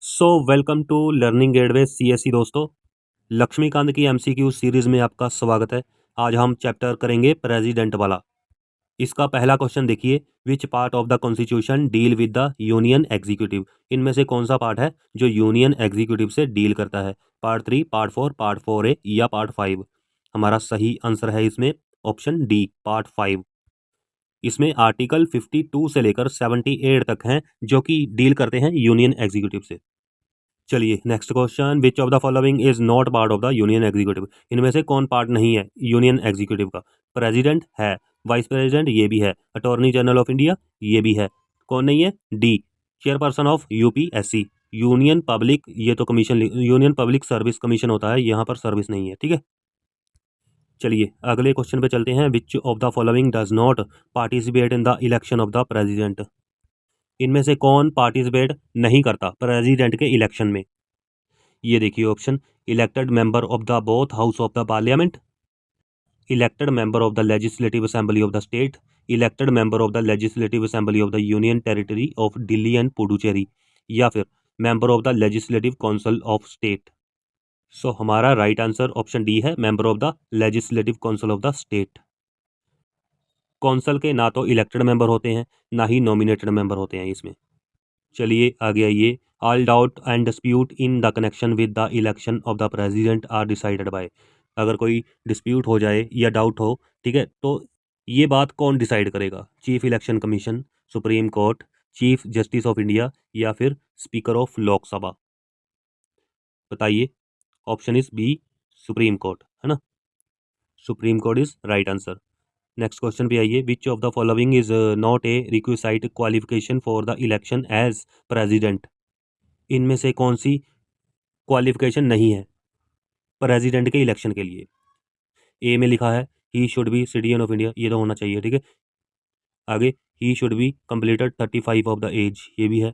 So welcome to learning gateway CSE दोस्तों। लक्ष्मीकांत की MCQ series में आपका स्वागत है। आज हम चैप्टर करेंगे प्रेसिडेंट वाला। इसका पहला क्वेश्चन देखिए, which part of the constitution deal with the union executive. इनमें से कौन सा पार्ट है जो यूनियन एग्जीक्यूटिव से डील करता है? पार्ट 3, पार्ट 4, पार्ट 4A या पार्ट 5? हमारा सही आंसर है इसमें ऑप्शन डी, पार्ट 5। इसमें आर्टिकल 52 से लेकर 78 तक हैं जो कि डील करते हैं यूनियन एग्जीक्यूटिव से। चलिए next question, which of the following is not part of the union executive. इनमें से कौन पार्ट नहीं है यूनियन एग्जीक्यूटिव का? प्रेसिडेंट है, वाइस प्रेसिडेंट ये भी है, अटॉर्नी जनरल ऑफ इंडिया ये भी है। कौन नहीं है? D, chairperson of UPSC, union public, ये तो commission, union public service commission होता है, यहाँ पर सर्विस नहीं है। ठीक है, चलिए अगले क्वेश्चन पे चलते हैं। विच of the following does not participate in the election of the president. इनमें से कौन पार्टिसिपेट नहीं करता प्रेसिडेंट के इलेक्शन में? ये देखिए option, elected member of the both house of the parliament, elected member of the legislative assembly of the state, elected member of the legislative assembly of the union territory of Delhi and Puducherry, या फिर member of the legislative council of state. So हमारा right answer option D है, member of the legislative council of the state. Council के ना तो elected member होते हैं ना ही नॉमिनेटेड मेंबर होते हैं इसमें। चलिए आगे आइए, all doubt and dispute in the connection with the election of the president are decided by. अगर कोई डिस्प्यूट हो जाए या डाउट हो, ठीक है, तो ये बात कौन डिसाइड करेगा? Chief election commission, supreme court, chief justice of India, या फिर स्पीकर ऑफ लोकसभा? बताइए। Option is B, supreme court, है ना? Supreme court is right answer. Next question पे आइए, which of the following is not a requisite qualification for the election as president. इनमें से कौन सी क्वालिफिकेशन नहीं है प्रेसिडेंट के इलेक्शन के लिए? ए में लिखा है he should be citizen of India, ये तो होना चाहिए। ठीक है, आगे he should be completed 35 of the age, ये भी है।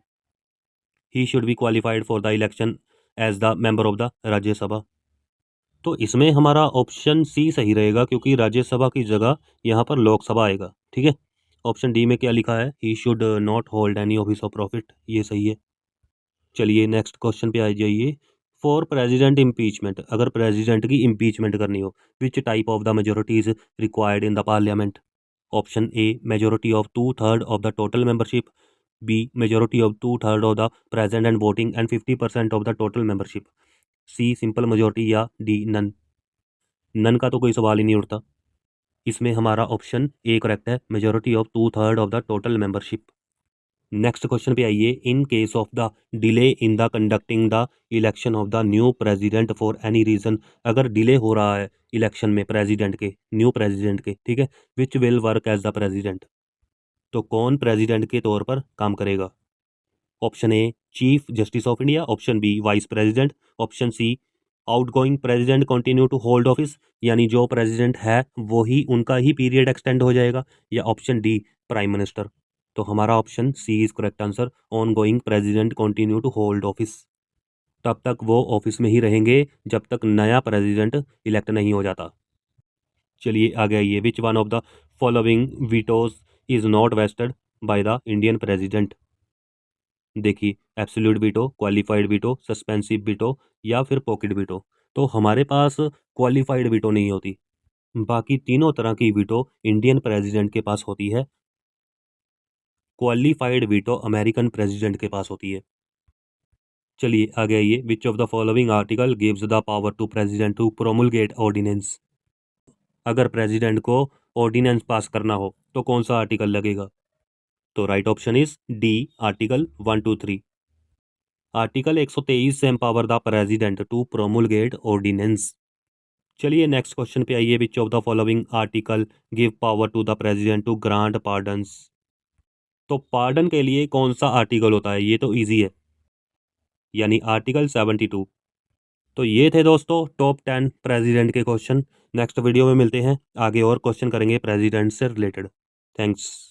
He should be qualified for the election as the member of the Rajya Sabha. तो इसमें हमारा ऑप्शन सी सही रहेगा क्योंकि राज्यसभा की जगह यहाँ पर लोकसभा आएगा। ठीक है, ऑप्शन डी में क्या लिखा है? He should not hold any office of profit, ये सही है। चलिए नेक्स्ट क्वेश्चन पे आ जाइए। फॉर प्रेसिडेंट इम्पीचमेंट, अगर प्रेसिडेंट की इम्पीचमेंट करनी हो, which type of the majority is required in the parliament? Option A, majority of 2/3 of the total membership, B, majority of 2/3 of the present and voting and 50% of the total membership, C, simple majority, या D, none. None का तो कोई सवाल ही नहीं उठता। इसमें हमारा ऑप्शन ए करेक्ट है, majority of 2/3 of the total membership. Next question पे आइए, in case of the delay in the conducting the election of the new president for any reason, अगर डिले हो रहा है इलेक्शन में प्रेसिडेंट के, new president के, ठीक है, which will work as the president. तो कौन प्रेसिडेंट के तौर पर काम करेगा? Option A, chief justice of India, option B, vice president, option C, outgoing president continue to hold office, यानी जो प्रेसिडेंट है वो ही, उनका ही पीरियड एक्सटेंड हो जाएगा, या ऑप्शन डी, प्राइम मिनिस्टर। तो हमारा option C is correct answer, on going president continue to hold office. तब तक वो ऑफिस में ही रहेंगे जब तक नया प्रेसिडेंट इलेक्ट नहीं हो जाता। चलिए आगे आइए, which one of the following vetoes is not vested by the Indian president. देखिए, absolute veto, qualified veto, suspensive veto, या फिर पॉकेट वीटो। तो हमारे पास क्वालिफाइड वीटो नहीं होती, बाकी तीनों तरह की वीटो इंडियन प्रेसिडेंट के पास होती है। क्वालिफाइड वीटो अमेरिकन प्रेसिडेंट के पास होती है। चलिए आगे आइए, which of the following article gives the power to president to promulgate ordinance. अगर प्रेसिडेंट को ऑर्डिनेंस पास करना हो तो कौन सा आर्टिकल लगेगा? तो right option is D, article 123। Article 123 से empower the president to promulgate ordinance. चलिए नेक्स्ट क्वेश्चन पे आइए, which of the following article give power to the president to grant pardons. तो पार्डन के लिए कौन सा आर्टिकल होता है? ये तो इजी है, यानी आर्टिकल 72। तो ये थे दोस्तों टॉप 10 प्रेसिडेंट के क्वेश्चन। नेक्स्ट वीडियो में मिलते हैं, आगे और क्वेश्चन करेंगे प्रेसिडेंट से रिलेटेड। थैंक्स।